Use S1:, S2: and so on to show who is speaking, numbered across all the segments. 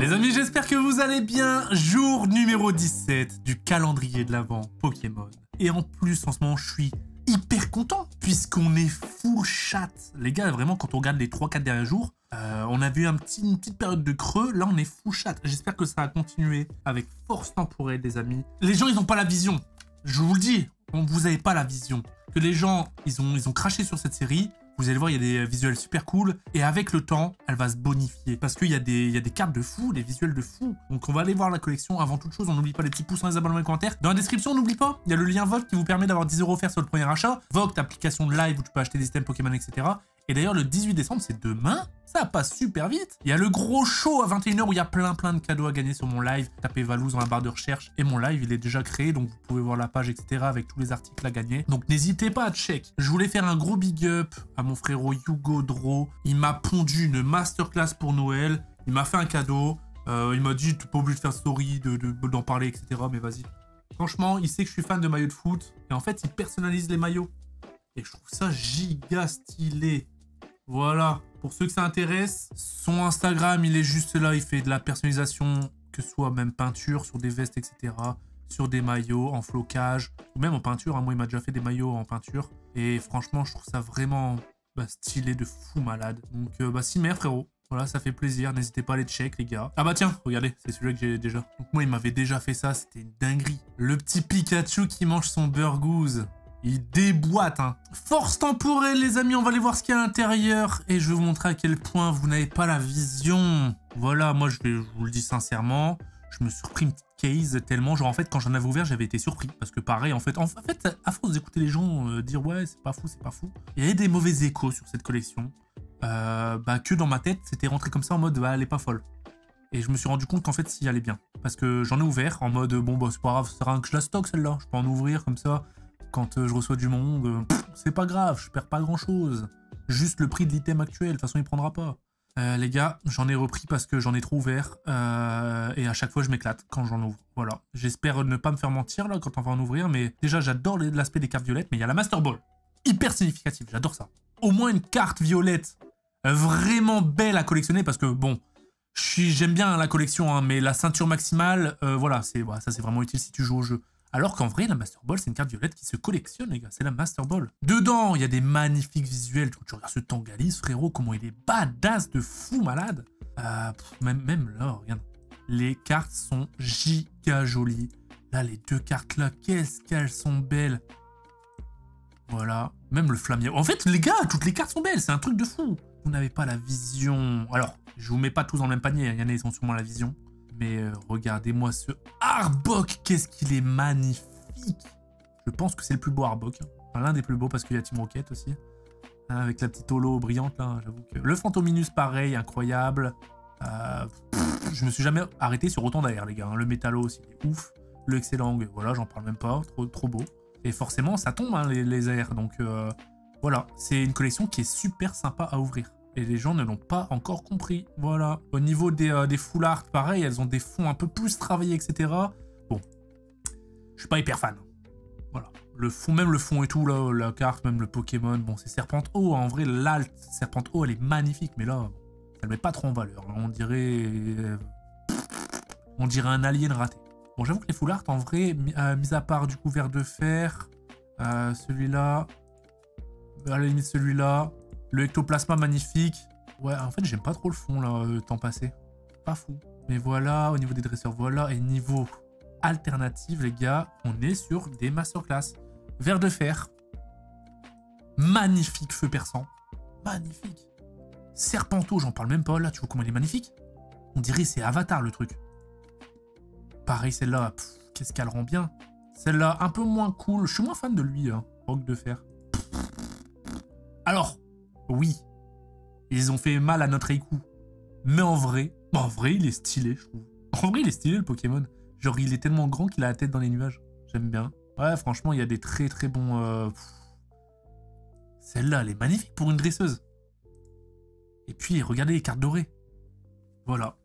S1: Les amis, j'espère que vous allez bien. Jour numéro 17 du calendrier de l'Avent Pokémon. Et en plus, en ce moment, je suis hyper content puisqu'on est full chat. Les gars, vraiment, quand on regarde les 3-4 derniers jours, on avait eu une petite période de creux. Là, on est full chat. J'espère que ça va continuer avec force temporelle, les amis. Les gens, ils n'ont pas la vision. Je vous le dis, vous n'avez pas la vision. Que les gens, ils ont craché sur cette série. Vous allez voir, il y a des visuels super cool. Et avec le temps, elle va se bonifier. Parce qu'il y a des cartes de fou, des visuels de fou. Donc on va aller voir la collection. Avant toute chose, on n'oublie pas les petits pouces, les abonnements et les commentaires. Dans la description, n'oublie pas, il y a le lien Vogt qui vous permet d'avoir 10 € offerts sur le premier achat. Vogt, application de live où tu peux acheter des systèmes Pokémon, etc. Et d'ailleurs, le 18 décembre, c'est demain. Ça passe super vite. Il y a le gros show à 21 h où il y a plein de cadeaux à gagner sur mon live. Tapez Valouz dans la barre de recherche. Et mon live, il est déjà créé. Donc, vous pouvez voir la page, etc. avec tous les articles à gagner. Donc, n'hésitez pas à check. Je voulais faire un gros big up à mon frérot Hugo Dro. Il m'a pondu une masterclass pour Noël. Il m'a fait un cadeau. Il m'a dit, tu n'es pas obligé de faire story, d'en parler, etc. Mais vas-y. Franchement, il sait que je suis fan de maillots de foot. Et en fait, il personnalise les maillots. Et je trouve ça giga stylé. Voilà, pour ceux que ça intéresse, son Instagram, il est juste là, il fait de la personnalisation, que ce soit même peinture sur des vestes, etc. Sur des maillots, en flocage, ou même en peinture, hein. Moi, il m'a déjà fait des maillots en peinture. Et franchement, je trouve ça vraiment stylé de fou malade. Donc, Simer, frérot. Voilà, ça fait plaisir, n'hésitez pas à les check, les gars. Ah bah tiens, regardez, c'est celui-là que j'ai déjà. Donc moi, il m'avait déjà fait ça, c'était une dinguerie. Le petit Pikachu qui mange son Burgooze. Il déboîte, hein. Force temporelle, les amis, on va aller voir ce qu'il y a à l'intérieur. Et je vais vous montrer à quel point vous n'avez pas la vision. Voilà, moi, je vous le dis sincèrement, je me suis repris une petite case tellement, genre, en fait, quand j'en avais ouvert, j'avais été surpris. Parce que pareil, en fait, à force d'écouter les gens dire, ouais, c'est pas fou. Il y avait des mauvais échos sur cette collection. Que dans ma tête, c'était rentré comme ça en mode, elle est pas folle. Et je me suis rendu compte qu'en fait, si, elle est bien. Parce que j'en ai ouvert en mode, bon, c'est pas grave, ça sert à rien que je la stocke, celle-là. Je peux en ouvrir comme ça. Quand je reçois du monde, c'est pas grave, je perds pas grand chose. Juste le prix de l'item actuel, de toute façon il prendra pas. Les gars, j'en ai repris parce que j'en ai trop ouvert. Et à chaque fois je m'éclate quand j'en ouvre. Voilà. J'espère ne pas me faire mentir là quand on va en ouvrir. Mais déjà j'adore l'aspect des cartes violettes. Mais il y a la Master Ball. Hyper significative, j'adore ça. Au moins une carte violette vraiment belle à collectionner. Parce que bon, j'aime bien la collection. Hein, mais la ceinture maximale, voilà, ça c'est vraiment utile si tu joues au jeu. Alors qu'en vrai, la Master Ball, c'est une carte violette qui se collectionne, les gars. C'est la Master Ball. Dedans, il y a des magnifiques visuels. Tu regardes ce Tangalis, frérot, comment il est badass de fou malade. Même là, regarde. Les cartes sont giga jolies. Là, les deux cartes là, qu'est-ce qu'elles sont belles. Voilà. Même le Flammier. En fait, les gars, toutes les cartes sont belles. C'est un truc de fou. Vous n'avez pas la vision. Alors, je vous mets pas tous dans le même panier. Il y en a, ils ont sûrement la vision. Mais regardez-moi ce Arbok, qu'est-ce qu'il est magnifique. Je pense que c'est le plus beau Arbok. Enfin, l'un des plus beaux parce qu'il y a Team Rocket aussi. Hein, avec la petite holo brillante là, j'avoue que... Le Fantominus pareil, incroyable. Je me suis jamais arrêté sur autant d'air les gars. Hein. Le Métallo aussi, il est ouf. Le Excellent, voilà, j'en parle même pas, trop beau. Et forcément, ça tombe hein, les airs. Donc voilà, c'est une collection qui est super sympa à ouvrir. Et les gens ne l'ont pas encore compris. Voilà. Au niveau des full art, pareil, elles ont des fonds un peu plus travaillés, etc. Bon. Je suis pas hyper fan. Voilà. Le fond, même le fond et tout, là, la carte, même le Pokémon. Bon, c'est Serpentio. En vrai, l'alt Serpentio, elle est magnifique. Mais là, elle met pas trop en valeur. On dirait un alien raté. Bon, j'avoue que les full art, en vrai, mis à part du coup Vert de Fer, celui-là, à la limite celui-là, le Ectoplasma magnifique. Ouais, en fait, j'aime pas trop le fond, là, temps passé. Pas fou. Mais voilà, au niveau des dresseurs, voilà. Et niveau alternative, les gars, on est sur des masterclass. Vert de Fer. Magnifique feu perçant. Magnifique. Serpentio, j'en parle même pas. Là, tu vois comment il est magnifique. On dirait c'est Avatar, le truc. Pareil, celle-là, qu'est-ce qu'elle rend bien. Celle-là, un peu moins cool. Je suis moins fan de lui, hein. Roc de Fer. Alors... Oui, ils ont fait mal à notre Raikou. Mais en vrai, il est stylé, je trouve. En vrai, il est stylé, le Pokémon. Genre, il est tellement grand qu'il a la tête dans les nuages. J'aime bien. Ouais, franchement, il y a des très bons... Celle-là, elle est magnifique pour une dresseuse. Et puis, regardez les cartes dorées. Voilà.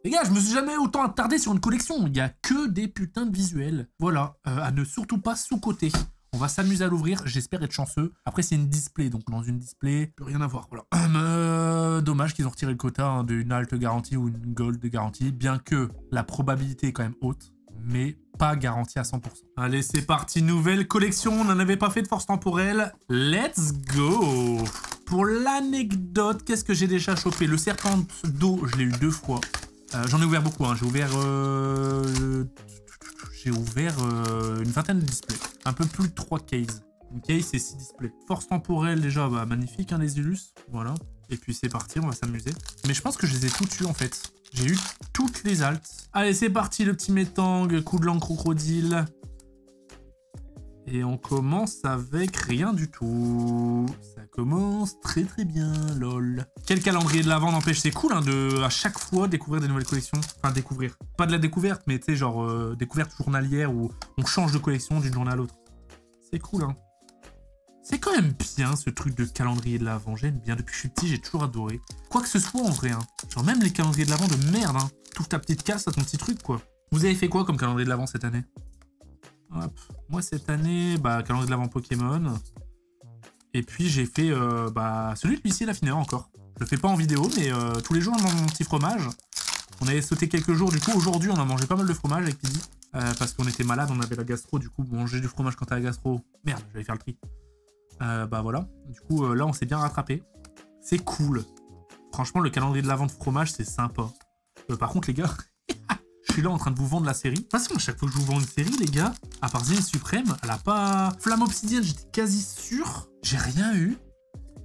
S1: Les gars, je me suis jamais autant attardé sur une collection. Il n'y a que des putains de visuels. Voilà, à ne surtout pas sous-coter. On va s'amuser à l'ouvrir, j'espère être chanceux. Après, c'est une display, donc dans une display, peut rien avoir. Voilà. Dommage qu'ils ont retiré le quota hein, d'une halte garantie ou une gold garantie, bien que la probabilité est quand même haute, mais pas garantie à 100%. Allez, c'est parti, nouvelle collection. On n'en avait pas fait de force temporelle. Let's go! Pour l'anecdote, qu'est-ce que j'ai déjà chopé? Le serpent d'eau, je l'ai eu 2 fois. J'en ai ouvert beaucoup, hein. J'ai ouvert une vingtaine de displays. Un peu plus de 3 cases. Une case, c'est 6 displays. Force temporelle, déjà, bah, magnifique, hein, les illus. Voilà. Et puis c'est parti, on va s'amuser. Mais je pense que je les ai toutes eues, en fait. J'ai eu toutes les altes. Allez, c'est parti, le petit métang, coup de langue crocodile. Et on commence avec rien du tout. Ça commence très très bien, lol. Quel calendrier de l'Avent, n'empêche, c'est cool hein, de à chaque fois découvrir des nouvelles collections. Enfin, découvrir. Pas de la découverte, mais tu sais, genre découverte journalière où on change de collection d'une journée à l'autre. C'est cool, hein. C'est quand même bien ce truc de calendrier de l'Avent. J'aime bien. Depuis que je suis petit, j'ai toujours adoré. Quoi que ce soit en vrai, hein. Genre même les calendriers de l'Avent de merde, hein. T'ouvres ta petite casse à ton petit truc, quoi. Vous avez fait quoi comme calendrier de l'Avent cette année? Hop. Moi cette année, bah, calendrier de l'Avent Pokémon. Et puis j'ai fait bah, celui de l'huissier l'affineur encore. Je le fais pas en vidéo, mais tous les jours je mange mon petit fromage. On avait sauté quelques jours, du coup aujourd'hui on a mangé pas mal de fromage avec Pidi. Parce qu'on était malade, on avait la gastro, du coup manger du fromage quand t'as la gastro. Merde, j'allais faire le tri. Bah voilà. Du coup là on s'est bien rattrapé. C'est cool. Franchement le calendrier de l'Avent de fromage c'est sympa. Par contre les gars... Je suis là en train de vous vendre la série. De toute façon, à chaque fois que je vous vends une série, les gars, à part Zine Suprême, elle a pas... Flamme Obsidienne, j'étais quasi sûr. J'ai rien eu.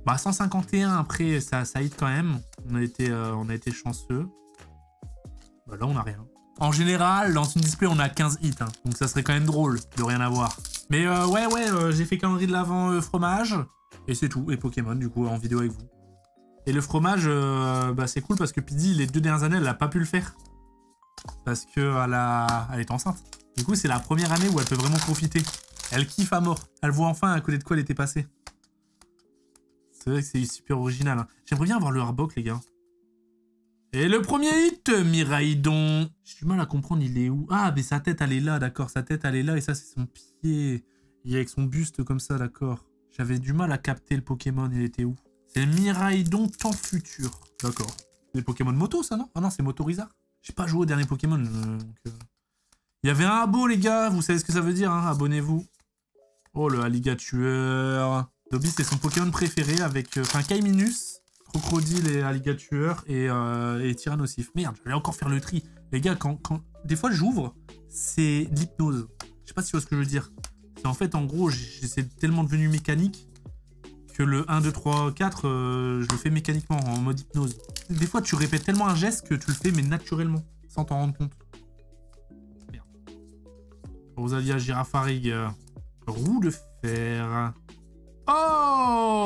S1: Bah, 151, après, ça hit quand même. On a été chanceux. Bah, là, on a rien. En général, dans une display, on a 15 hits. Hein. Donc, ça serait quand même drôle de rien avoir. Mais ouais, j'ai fait calendrier de l'Avent fromage. Et c'est tout. Et Pokémon, du coup, en vidéo avec vous. Et le fromage, bah, c'est cool parce que Pidi, les 2 dernières années, elle n'a pas pu le faire. Parce qu'elle est enceinte. Du coup, c'est la première année où elle peut vraiment profiter. Elle kiffe à mort. Elle voit enfin à côté de quoi elle était passée. C'est vrai que c'est super original. Hein. J'aimerais bien avoir le Arbok, les gars. Et le premier hit, Miraidon. J'ai du mal à comprendre, il est où? Ah, mais sa tête, elle est là, d'accord. Sa tête, elle est là et ça, c'est son pied. Il est avec son buste comme ça, d'accord. J'avais du mal à capter le Pokémon, il était où? C'est Miraidon temps futur. D'accord. C'est Pokémon moto, ça, non? Ah non, c'est Motorizard. J'ai pas joué au dernier Pokémon. Il y avait un abo, les gars. Vous savez ce que ça veut dire, hein? Abonnez-vous. Oh, le Alligatueur. Dobby, c'est son Pokémon préféré avec... Enfin, Kaiminus, Crocodile et Alligatueur et Tyrannosif. Merde, j'allais encore faire le tri. Les gars, quand des fois, j'ouvre, c'est de l'hypnose. Je sais pas si tu vois ce que je veux dire. C'est en fait, en gros, c'est tellement devenu mécanique que le 1, 2, 3, 4, je le fais mécaniquement, en mode hypnose. Des fois, tu répètes tellement un geste que tu le fais, mais naturellement, sans t'en rendre compte. Merde. Rosalia Girafarig. Roue de fer. Oh!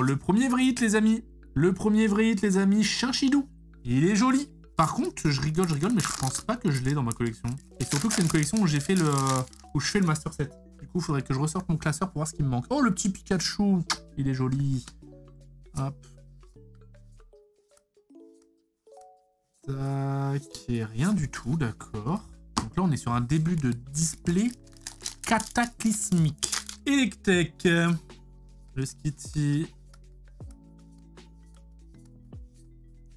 S1: Le premier vrai hit, les amis. Le premier vrai hit, les amis. Chinchidou. Il est joli. Par contre, je rigole, mais je pense pas que je l'ai dans ma collection. Et surtout que c'est une collection où j'ai fait où je fais le Master Set. Du coup, il faudrait que je ressorte mon classeur pour voir ce qui me manque. Oh, le petit Pikachu. Il est joli. Hop. Tac. Et rien du tout, d'accord. Donc là, on est sur un début de display cataclysmique. Electek. Le Skitty.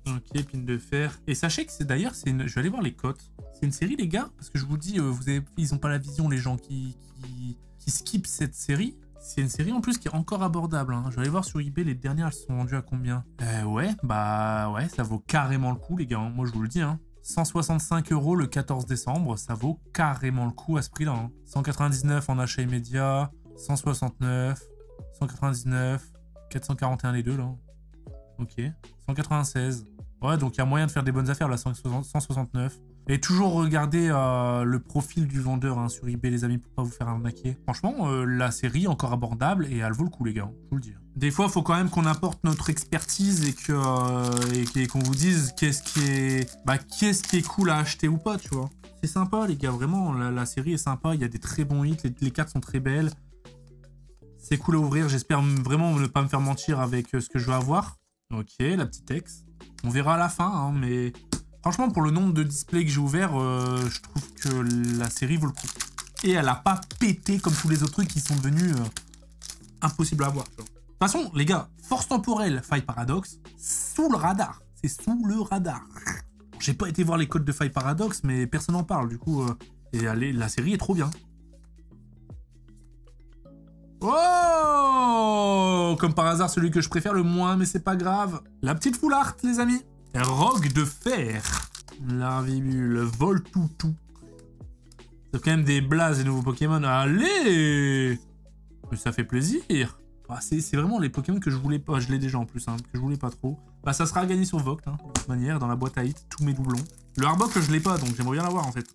S1: Ok, pine de fer. Et sachez que c'est d'ailleurs, je vais aller voir les cotes. C'est une série, les gars, parce que je vous dis, ils ont pas la vision, les gens qui skippent cette série. C'est une série en plus qui est encore abordable. Hein. Je vais aller voir sur eBay, les dernières, elles sont vendues à combien? Ouais, bah ouais, ça vaut carrément le coup, les gars. Hein. Moi, je vous le dis. Hein. 165 € le 14 décembre, ça vaut carrément le coup à ce prix-là. Hein. 199 en achat immédiat, 169, 199, 441 les deux, là. Ok, 196. Ouais, donc il y a moyen de faire des bonnes affaires, là, 169. Et toujours regarder le profil du vendeur hein, sur eBay, les amis, pour pas vous faire arnaquer. Franchement, la série est encore abordable et elle vaut le coup, les gars, je vous le dis. Des fois, il faut quand même qu'on apporte notre expertise et qu'on vous dise qu'est-ce qui est cool à acheter ou pas, tu vois. C'est sympa, les gars, vraiment, la série est sympa, il y a des très bons hits, les cartes sont très belles. C'est cool à ouvrir, j'espère vraiment ne pas me faire mentir avec ce que je vais avoir. Ok, la petite ex. On verra à la fin, hein, mais... Franchement, pour le nombre de displays que j'ai ouverts, je trouve que la série vaut le coup. Et elle a pas pété comme tous les autres trucs qui sont devenus impossibles à avoir. Tu vois. De toute façon, les gars, force temporelle, faille paradoxe, sous le radar. C'est sous le radar. J'ai pas été voir les codes de faille paradoxe, mais personne n'en parle. Du coup, et allez, la série est trop bien. Oh! Comme par hasard, celui que je préfère le moins, mais c'est pas grave. La petite full art, les amis. Rogue de fer. Larvibule, Voltoutou. C'est quand même des blazes, les nouveaux Pokémon. Allez! Mais ça fait plaisir. Bah, c'est vraiment les Pokémon que je voulais pas. Je l'ai déjà en plus, hein, que je voulais pas trop. Bah, ça sera à gagner sur Vogt, hein, de toute manière, dans la boîte à hits, tous mes doublons. Le Arbok, je l'ai pas, donc j'aimerais bien l'avoir en fait.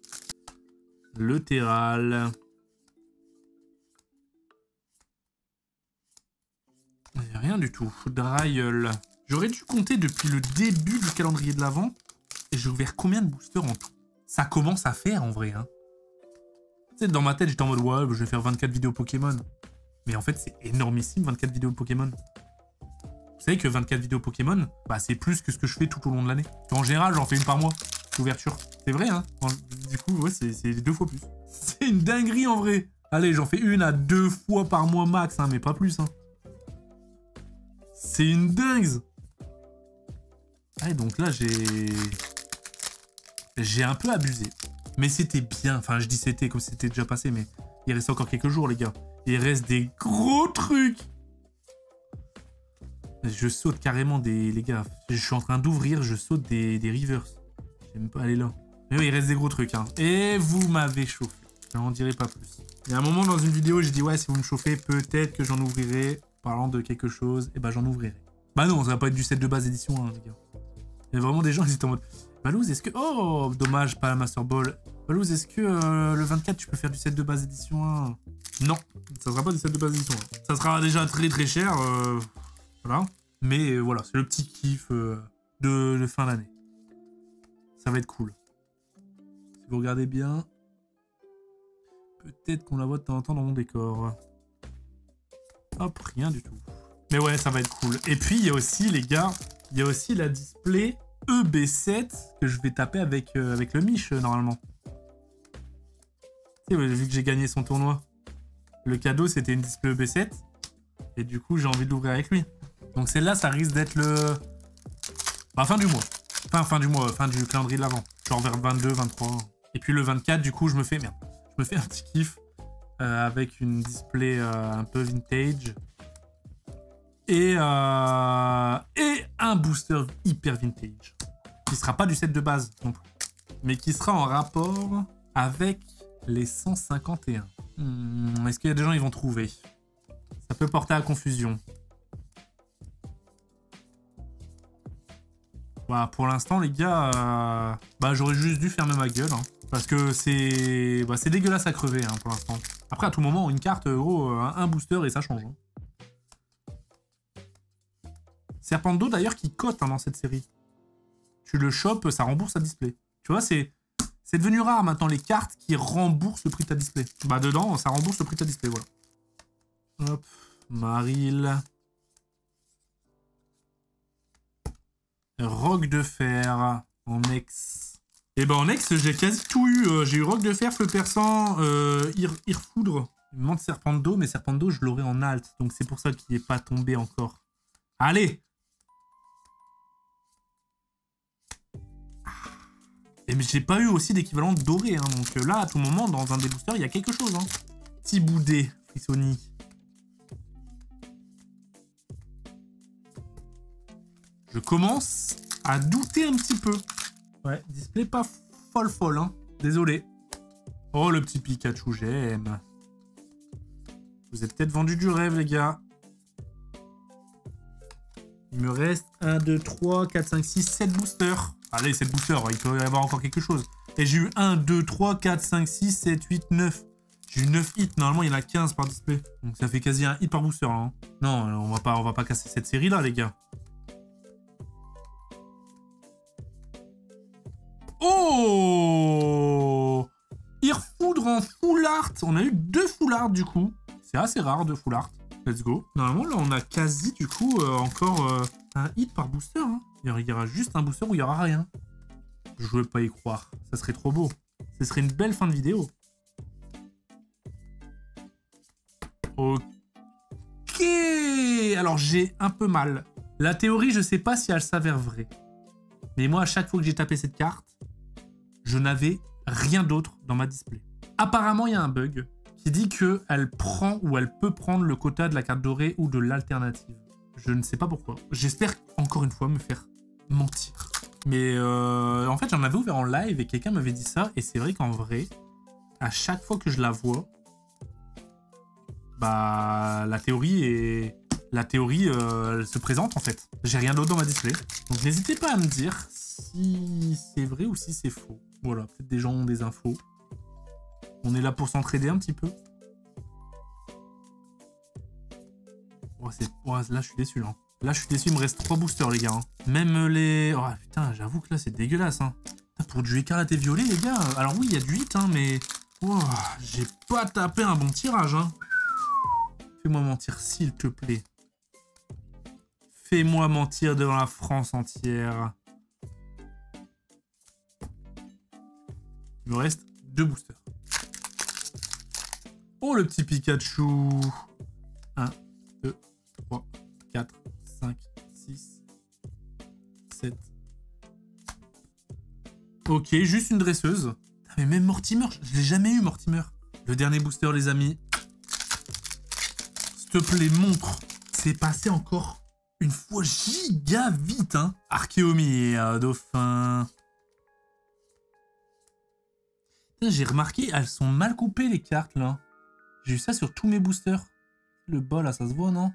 S1: Le Terral. Rien du tout. Dryel. J'aurais dû compter depuis le début du calendrier de l'Avent. Et j'ai ouvert combien de boosters en tout? Ça commence à faire en vrai, hein. Tu sais, dans ma tête, j'étais en mode, ouais, je vais faire 24 vidéos Pokémon. Mais en fait, c'est énormissime, 24 vidéos Pokémon. Vous savez que 24 vidéos Pokémon, bah, c'est plus que ce que je fais tout au long de l'année. En général, j'en fais une par mois, d'ouverture. C'est vrai, hein. Du coup, ouais, c'est 2 fois plus. C'est une dinguerie, en vrai. Allez, j'en fais 1 à 2 fois par mois max, hein, mais pas plus, hein. C'est une dingue. Ah, donc là, j'ai un peu abusé. Mais c'était bien. Enfin, je dis c'était comme si c'était déjà passé, mais il reste encore quelques jours, les gars. Il reste des gros trucs. Je saute carrément des... Les gars, je suis en train d'ouvrir, je saute des rivers. J'aime pas aller là. Mais oui, il reste des gros trucs, hein. Et vous m'avez chauffé. Je n'en dirai pas plus. Il y a un moment dans une vidéo, j'ai dit, ouais, si vous me chauffez, peut-être que j'en ouvrirai. Parlant de quelque chose, et bah j'en ouvrirai. Bah non, ça va pas être du set de base édition, hein, les gars. Il y a vraiment des gens qui étaient en mode... Balouz, est-ce que... Oh, dommage, pas la Master Ball. Balouz, est-ce que le 24, tu peux faire du set de base édition 1? Non, ça sera pas du set de base édition 1. Ça sera déjà très très cher, voilà. Mais voilà, c'est le petit kiff de fin d'année. Ça va être cool. Si vous regardez bien, peut-être qu'on la voit de temps en temps dans mon décor. Hop, rien du tout. Mais ouais, ça va être cool. Et puis, il y a aussi, les gars, il y a aussi la display EB7 que je vais taper avec le Mich, normalement. Tu sais, vu que j'ai gagné son tournoi. Le cadeau, c'était une display EB7. Et du coup, j'ai envie de l'ouvrir avec lui. Donc celle-là, ça risque d'être le... Bah, fin du mois. Fin du mois, fin du calendrier de l'Avent. Genre vers 22, 23. Et puis le 24, du coup, je me fais... Merde. Je me fais un petit kiff. Avec une display un peu vintage et un booster hyper vintage qui sera pas du set de base non plus, mais qui sera en rapport avec les 151. Est-ce qu'il y a des gens qui vont trouver? Ça peut porter à confusion. Voilà, pour l'instant les gars, bah, j'aurais juste dû fermer ma gueule, hein, parce que c'est dégueulasse à crever, hein, pour l'instant. Après, à tout moment, une carte, gros, un booster et ça change. Hein. Serpento, d'ailleurs, qui cote, hein, dans cette série. Tu le chopes, ça rembourse ta display. Tu vois, c'est devenu rare maintenant, les cartes qui remboursent le prix de ta display. Bah, dedans, ça rembourse le prix de ta display, voilà. Hop, Maril. Rogue de fer en ex. Et ben en ex, j'ai quasi tout eu. J'ai eu Rogue de fer, feu perçant, Irfoudre. Il me manque Serpento, mais Serpento, je l'aurai en alt. Donc c'est pour ça qu'il n'est pas tombé encore. Allez! Et mais j'ai pas eu aussi d'équivalent doré. Hein. Donc là, à tout moment, dans un des boosters, il y a quelque chose. Hein. Petit boudé, Frissoni. Je commence à douter un petit peu. Ouais, display pas folle, hein. Désolé. Oh, le petit Pikachu, j'aime. Vous êtes peut-être vendu du rêve, les gars. Il me reste 1, 2, 3, 4, 5, 6, 7 boosters. Allez, 7 boosters, il peut y avoir encore quelque chose. Et j'ai eu 1, 2, 3, 4, 5, 6, 7, 8, 9. J'ai eu 9 hits. Normalement, il y en a 15 par display. Donc ça fait quasi un hit par booster. Hein. Non, on va pas casser cette série-là, les gars. Oh! Irfoudre en full art. On a eu 2 full art, du coup. C'est assez rare, 2 full art. Let's go. Normalement, là, on a quasi, du coup, encore un hit par booster. Hein. Il y aura juste un booster où il n'y aura rien. Je ne veux pas y croire. Ça serait trop beau. Ce serait une belle fin de vidéo. Ok. Alors, j'ai un peu mal. La théorie, je sais pas si elle s'avère vraie. Mais moi, à chaque fois que j'ai tapé cette carte, je n'avais rien d'autre dans ma display. Apparemment, il y a un bug qui dit qu'elle prend ou elle peut prendre le quota de la carte dorée ou de l'alternative. Je ne sais pas pourquoi. J'espère, encore une fois, me faire mentir. Mais en fait, j'en avais ouvert en live et quelqu'un m'avait dit ça. Et c'est vrai qu'en vrai, à chaque fois que je la vois, bah, la théorie elle se présente en fait. J'ai rien d'autre dans ma display. Donc n'hésitez pas à me dire si c'est vrai ou si c'est faux. Voilà, peut-être des gens ont des infos. On est là pour s'entraider un petit peu. Oh, là, je suis déçu. Là. Là, je suis déçu. Il me reste 3 boosters, les gars. Hein. Même les... Oh, putain, j'avoue que là, c'est dégueulasse. Hein. Pour du écarlate et violet, les gars. Alors oui, il y a du 8, hein, mais... Oh, j'ai pas tapé un bon tirage. Hein. Fais-moi mentir, s'il te plaît. Fais-moi mentir devant la France entière. Il me reste 2 boosters. Oh, le petit Pikachu. 1, 2, 3, 4, 5, 6, 7. Ok, juste une dresseuse. Mais même Mortimer, je l'ai jamais eu, Mortimer. Le dernier booster, les amis. S'il te plaît, montre. C'est passé encore une fois giga vite, hein. Archéomir, dauphin. J'ai remarqué, elles sont mal coupées, les cartes, là. J'ai eu ça sur tous mes boosters. Le bas, là, ça se voit, non?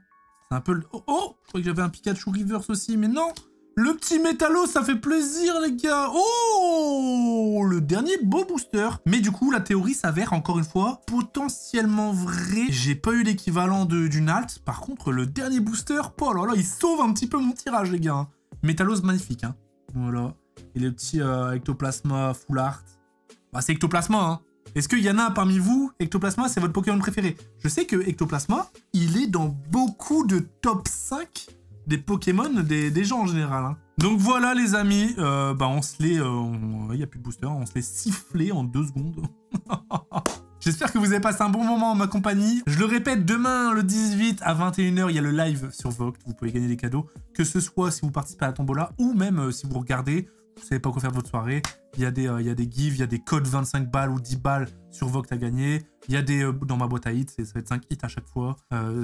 S1: C'est un peu le... Oh, oh, je croyais que j'avais un Pikachu Reverse aussi, mais non. Le petit métallo, ça fait plaisir, les gars. Oh, le dernier beau booster. Mais du coup, la théorie s'avère, encore une fois, potentiellement vraie. J'ai pas eu l'équivalent d'une alt. Par contre, le dernier booster, oh là là, il sauve un petit peu mon tirage, les gars. Métallos, magnifique, hein. Voilà. Et le petit Ectoplasma Full Art. Bah, c'est Ectoplasma, hein. Est-ce qu'il y en a parmi vous, Ectoplasma, c'est votre Pokémon préféré? Je sais que Ectoplasma, il est dans beaucoup de top 5 des Pokémon des gens en général. Hein. Donc voilà les amis, bah on se les... Il n'y a plus de booster, on se les sifflé en 2 secondes. J'espère que vous avez passé un bon moment en ma compagnie. Je le répète, demain le 18 à 21 h, il y a le live sur Vogt. Vous pouvez gagner des cadeaux, que ce soit si vous participez à la tombola ou même si vous regardez. Vous savez pas quoi faire de votre soirée, il y a des gives, il y a des codes 25 balles ou 10 balles sur Vogt à gagner. Il y a des dans ma boîte à hits, ça va être 5 hits à chaque fois.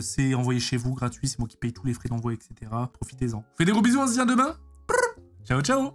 S1: C'est envoyé chez vous, gratuit, c'est moi qui paye tous les frais d'envoi, etc. Profitez-en. Je vous fais des gros bisous, on se dit à demain. Ciao, ciao.